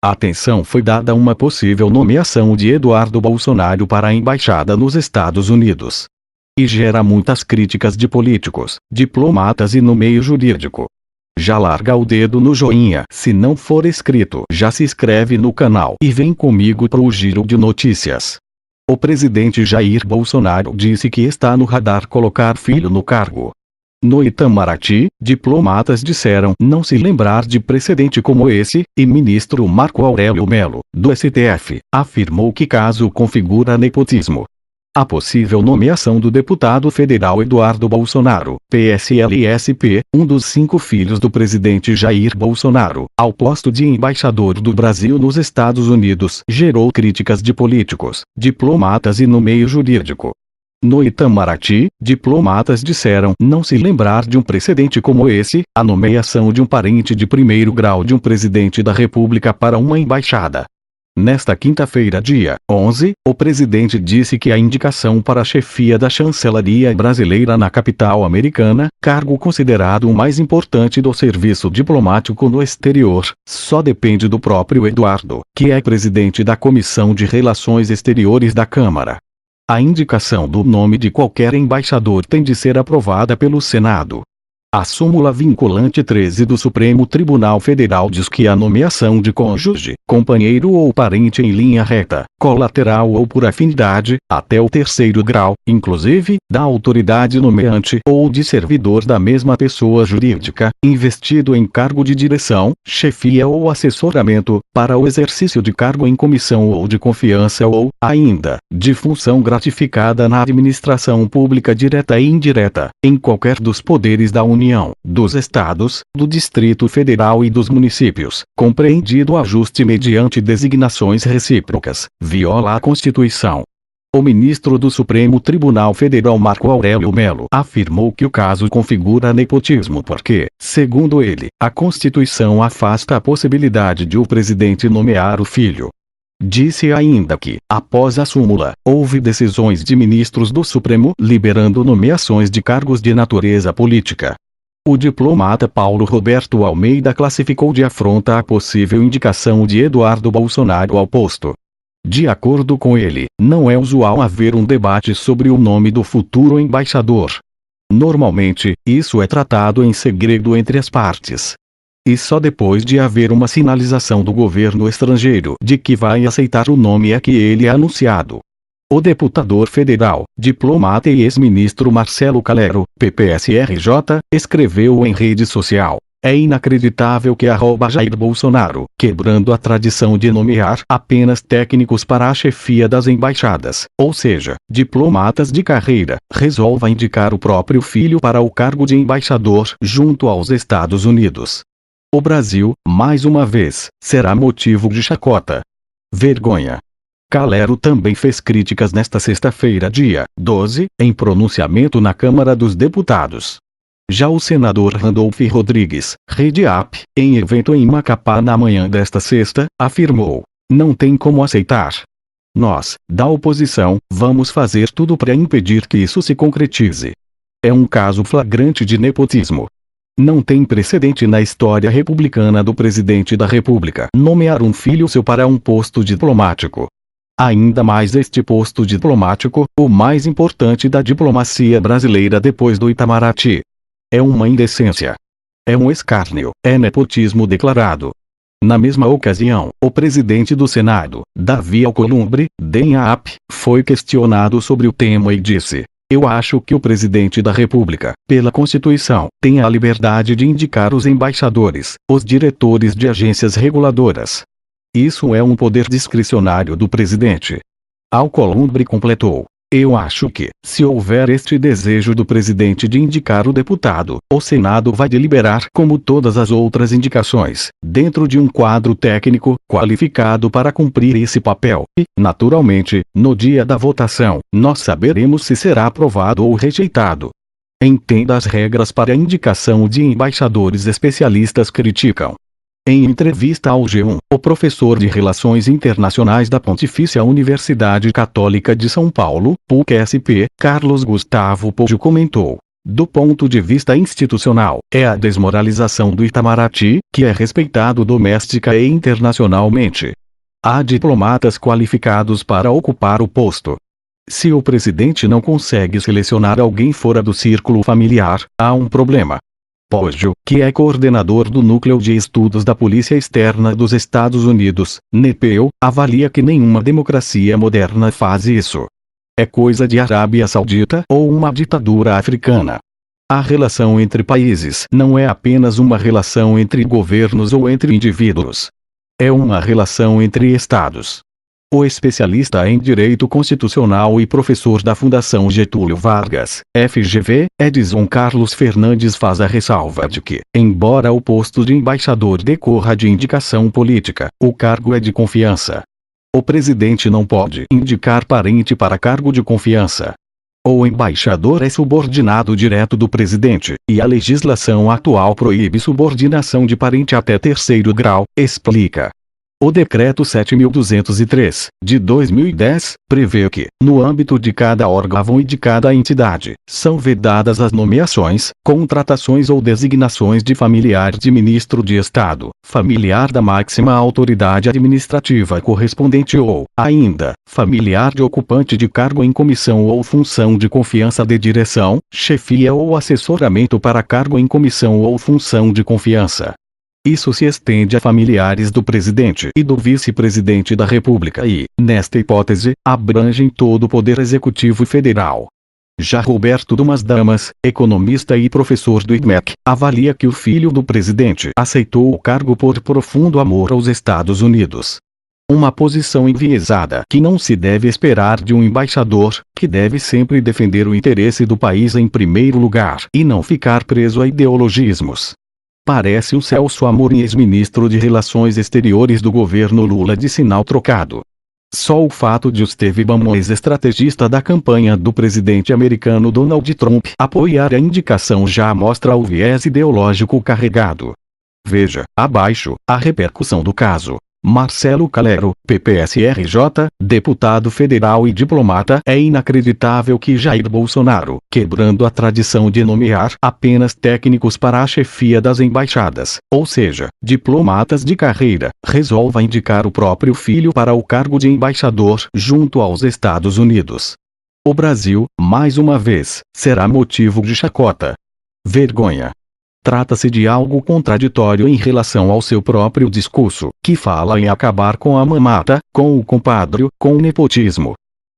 Atenção foi dada a uma possível nomeação de Eduardo Bolsonaro para a embaixada nos Estados Unidos. E gera muitas críticas de políticos, diplomatas e no meio jurídico. Já larga o dedo no joinha se não for inscrito. Já se inscreve no canal e vem comigo pro giro de notícias. O presidente Jair Bolsonaro disse que está no radar colocar filho no cargo. No Itamaraty, diplomatas disseram não se lembrar de precedente como esse, e ministro Marco Aurélio Mello, do STF, afirmou que caso configura nepotismo. A possível nomeação do deputado federal Eduardo Bolsonaro, PSL-SP, um dos 5 filhos do presidente Jair Bolsonaro, ao posto de embaixador do Brasil nos Estados Unidos, gerou críticas de políticos, diplomatas e no meio jurídico. No Itamaraty, diplomatas disseram não se lembrar de um precedente como esse, a nomeação de um parente de primeiro grau de um presidente da República para uma embaixada. Nesta quinta-feira, dia 11, o presidente disse que a indicação para a chefia da chancelaria brasileira na capital americana, cargo considerado o mais importante do serviço diplomático no exterior, só depende do próprio Eduardo, que é presidente da Comissão de Relações Exteriores da Câmara. A indicação do nome de qualquer embaixador tem de ser aprovada pelo Senado. A súmula vinculante 13 do Supremo Tribunal Federal diz que a nomeação de cônjuge, companheiro ou parente em linha reta, colateral ou por afinidade, até o 3º grau, inclusive, da autoridade nomeante ou de servidor da mesma pessoa jurídica, investido em cargo de direção, chefia ou assessoramento, para o exercício de cargo em comissão ou de confiança ou, ainda, de função gratificada na administração pública direta e indireta, em qualquer dos poderes da União, dos Estados, do Distrito Federal e dos municípios, compreendido o ajuste mediante designações recíprocas, viola a Constituição. O ministro do Supremo Tribunal Federal Marco Aurélio Mello afirmou que o caso configura nepotismo porque, segundo ele, a Constituição afasta a possibilidade de o presidente nomear o filho. Disse ainda que, após a súmula, houve decisões de ministros do Supremo liberando nomeações de cargos de natureza política. O diplomata Paulo Roberto Almeida classificou de afronta a possível indicação de Eduardo Bolsonaro ao posto. De acordo com ele, não é usual haver um debate sobre o nome do futuro embaixador. Normalmente, isso é tratado em segredo entre as partes. E só depois de haver uma sinalização do governo estrangeiro de que vai aceitar o nome é que ele é anunciado. O deputado federal, diplomata e ex-ministro Marcelo Calero, PPS-RJ, escreveu em rede social: é inacreditável que @Jair Bolsonaro, quebrando a tradição de nomear apenas técnicos para a chefia das embaixadas, ou seja, diplomatas de carreira, resolva indicar o próprio filho para o cargo de embaixador junto aos Estados Unidos. O Brasil, mais uma vez, será motivo de chacota. Vergonha. Calero também fez críticas nesta sexta-feira, dia 12, em pronunciamento na Câmara dos Deputados. Já o senador Randolph Rodrigues, Rede AP, em evento em Macapá na manhã desta sexta, afirmou: não tem como aceitar. Nós, da oposição, vamos fazer tudo para impedir que isso se concretize. É um caso flagrante de nepotismo. Não tem precedente na história republicana do presidente da República nomear um filho seu para um posto diplomático. Ainda mais este posto diplomático, o mais importante da diplomacia brasileira depois do Itamaraty. É uma indecência. É um escárnio, é nepotismo declarado. Na mesma ocasião, o presidente do Senado, Davi Alcolumbre, DEM-AP, foi questionado sobre o tema e disse: eu acho que o presidente da República, pela Constituição, tem a liberdade de indicar os embaixadores, os diretores de agências reguladoras. Isso é um poder discricionário do presidente. Alcolumbre completou: eu acho que, se houver este desejo do presidente de indicar o deputado, o Senado vai deliberar como todas as outras indicações, dentro de um quadro técnico, qualificado para cumprir esse papel, e, naturalmente, no dia da votação, nós saberemos se será aprovado ou rejeitado. Entenda as regras para a indicação de embaixadores. Especialistas criticam. Em entrevista ao G1, o professor de Relações Internacionais da Pontifícia Universidade Católica de São Paulo, PUC-SP, Carlos Gustavo Poggio comentou: Do ponto de vista institucional, é a desmoralização do Itamaraty, que é respeitado doméstica e internacionalmente. Há diplomatas qualificados para ocupar o posto. Se o presidente não consegue selecionar alguém fora do círculo familiar, há um problema. Poggio, que é coordenador do Núcleo de Estudos da Polícia Externa dos Estados Unidos, NPEU, avalia que nenhuma democracia moderna faz isso. É coisa de Arábia Saudita ou uma ditadura africana. A relação entre países não é apenas uma relação entre governos ou entre indivíduos. É uma relação entre estados. O especialista em Direito Constitucional e professor da Fundação Getúlio Vargas, FGV, Edson Carlos Fernandes faz a ressalva de que, embora o posto de embaixador decorra de indicação política, o cargo é de confiança. O presidente não pode indicar parente para cargo de confiança. O embaixador é subordinado direto do presidente, e a legislação atual proíbe subordinação de parente até terceiro grau, explica. O Decreto 7.203, de 2010, prevê que, no âmbito de cada órgão e de cada entidade, são vedadas as nomeações, contratações ou designações de familiar de ministro de Estado, familiar da máxima autoridade administrativa correspondente ou, ainda, familiar de ocupante de cargo em comissão ou função de confiança de direção, chefia ou assessoramento para cargo em comissão ou função de confiança. Isso se estende a familiares do presidente e do vice-presidente da República e, nesta hipótese, abrangem todo o poder executivo federal. Já Roberto Dumas Damas, economista e professor do IMEC, avalia que o filho do presidente aceitou o cargo por profundo amor aos Estados Unidos. Uma posição enviesada que não se deve esperar de um embaixador, que deve sempre defender o interesse do país em primeiro lugar e não ficar preso a ideologismos. Parece o Celso Amorim, ex-ministro de Relações Exteriores do governo Lula, de sinal trocado. Só o fato de Steve Bannon, ex-estrategista da campanha do presidente americano Donald Trump, apoiar a indicação já mostra o viés ideológico carregado. Veja, abaixo, a repercussão do caso. Marcelo Calero, PPS-RJ, deputado federal e diplomata. É inacreditável que Jair Bolsonaro, quebrando a tradição de nomear apenas técnicos para a chefia das embaixadas, ou seja, diplomatas de carreira, resolva indicar o próprio filho para o cargo de embaixador junto aos Estados Unidos. O Brasil, mais uma vez, será motivo de chacota. Vergonha. Trata-se de algo contraditório em relação ao seu próprio discurso, que fala em acabar com a mamata, com o compadrio, com o nepotismo.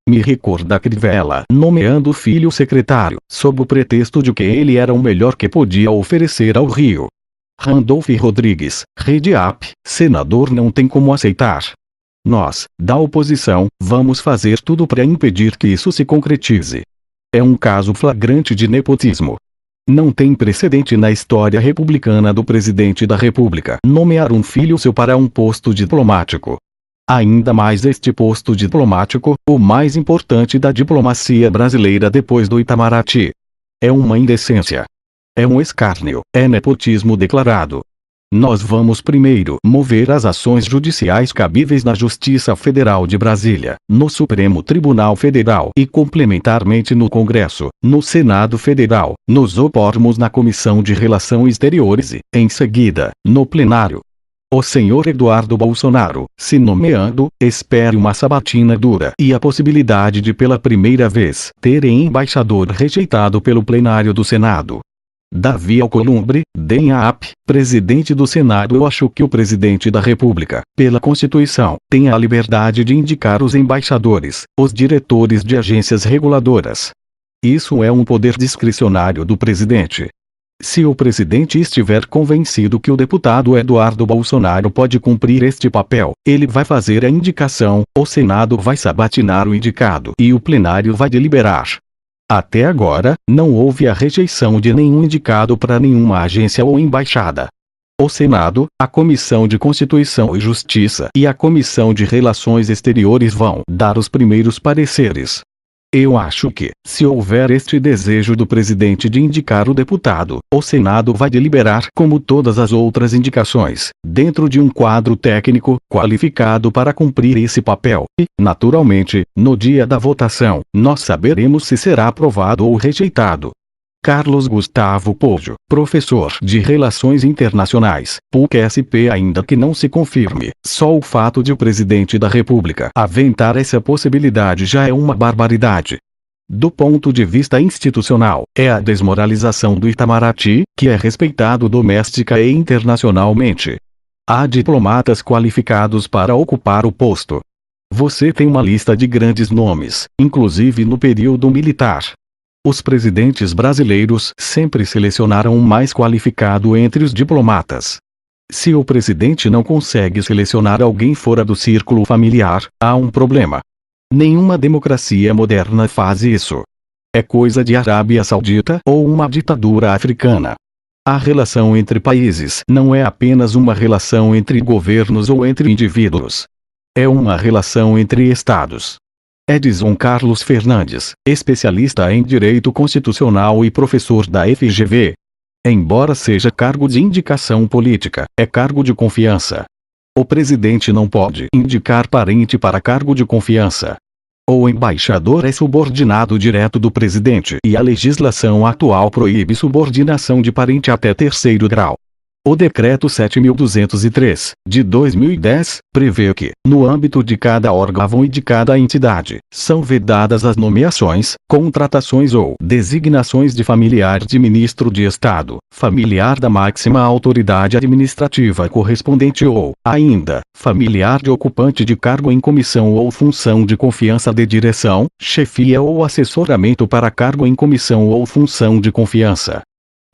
Me recorda Crivella nomeando o filho secretário, sob o pretexto de que ele era o melhor que podia oferecer ao Rio. Randolph Rodrigues, Rede AP, senador, não tem como aceitar. Nós, da oposição, vamos fazer tudo para impedir que isso se concretize. É um caso flagrante de nepotismo. Não tem precedente na história republicana do presidente da República nomear um filho seu para um posto diplomático. Ainda mais este posto diplomático, o mais importante da diplomacia brasileira depois do Itamaraty. É uma indecência. É um escárnio, é nepotismo declarado. Nós vamos primeiro mover as ações judiciais cabíveis na Justiça Federal de Brasília, no Supremo Tribunal Federal e complementarmente no Congresso, no Senado Federal. Nos opormos na Comissão de Relações Exteriores e, em seguida, no plenário. O senhor Eduardo Bolsonaro, se nomeando, espere uma sabatina dura e a possibilidade de pela primeira vez ter embaixador rejeitado pelo plenário do Senado. Davi Alcolumbre, DEM AP, presidente do Senado. Eu acho que o presidente da República, pela Constituição, tem a liberdade de indicar os embaixadores, os diretores de agências reguladoras. Isso é um poder discricionário do presidente. Se o presidente estiver convencido que o deputado Eduardo Bolsonaro pode cumprir este papel, ele vai fazer a indicação, o Senado vai sabatinar o indicado e o plenário vai deliberar. Até agora, não houve a rejeição de nenhum indicado para nenhuma agência ou embaixada. O Senado, a Comissão de Constituição e Justiça e a Comissão de Relações Exteriores vão dar os primeiros pareceres. Eu acho que, se houver este desejo do presidente de indicar o deputado, o Senado vai deliberar como todas as outras indicações, dentro de um quadro técnico, qualificado para cumprir esse papel, e, naturalmente, no dia da votação, nós saberemos se será aprovado ou rejeitado. Carlos Gustavo Poggio, professor de Relações Internacionais, PUC-SP. Ainda que não se confirme, só o fato de o presidente da República aventar essa possibilidade já é uma barbaridade. Do ponto de vista institucional, é a desmoralização do Itamaraty, que é respeitado doméstica e internacionalmente. Há diplomatas qualificados para ocupar o posto. Você tem uma lista de grandes nomes, inclusive no período militar. Os presidentes brasileiros sempre selecionaram o mais qualificado entre os diplomatas. Se o presidente não consegue selecionar alguém fora do círculo familiar, há um problema. Nenhuma democracia moderna faz isso. É coisa de Arábia Saudita ou uma ditadura africana. A relação entre países não é apenas uma relação entre governos ou entre indivíduos. É uma relação entre estados. Edson Carlos Fernandes, especialista em Direito Constitucional e professor da FGV. Embora seja cargo de indicação política, é cargo de confiança. O presidente não pode indicar parente para cargo de confiança. O embaixador é subordinado direto do presidente e a legislação atual proíbe subordinação de parente até terceiro grau. O Decreto 7.203, de 2010, prevê que, no âmbito de cada órgão e de cada entidade, são vedadas as nomeações, contratações ou designações de familiar de ministro de Estado, familiar da máxima autoridade administrativa correspondente ou, ainda, familiar de ocupante de cargo em comissão ou função de confiança de direção, chefia ou assessoramento para cargo em comissão ou função de confiança.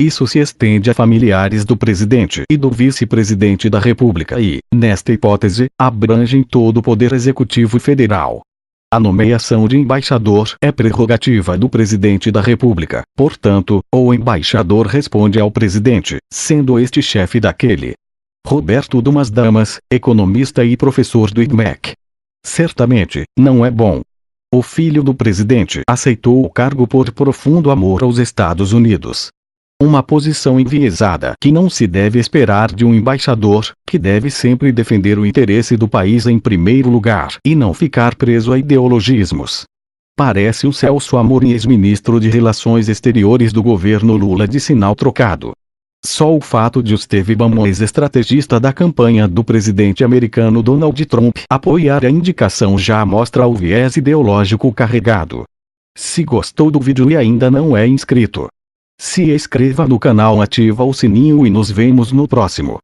Isso se estende a familiares do presidente e do vice-presidente da República e, nesta hipótese, abrangem todo o poder executivo federal. A nomeação de embaixador é prerrogativa do presidente da República, portanto, o embaixador responde ao presidente, sendo este chefe daquele. Roberto Dumas Damas, economista e professor do IDMEC. Certamente, não é bom. O filho do presidente aceitou o cargo por profundo amor aos Estados Unidos. Uma posição enviesada que não se deve esperar de um embaixador, que deve sempre defender o interesse do país em primeiro lugar e não ficar preso a ideologismos. Parece o Celso Amorim, ex-ministro de Relações Exteriores do governo Lula, de sinal trocado. Só o fato de Steve Bannon, ex-estrategista da campanha do presidente americano Donald Trump, apoiar a indicação já mostra o viés ideológico carregado. Se gostou do vídeo e ainda não é inscrito, se inscreva no canal, ativa o sininho e nos vemos no próximo.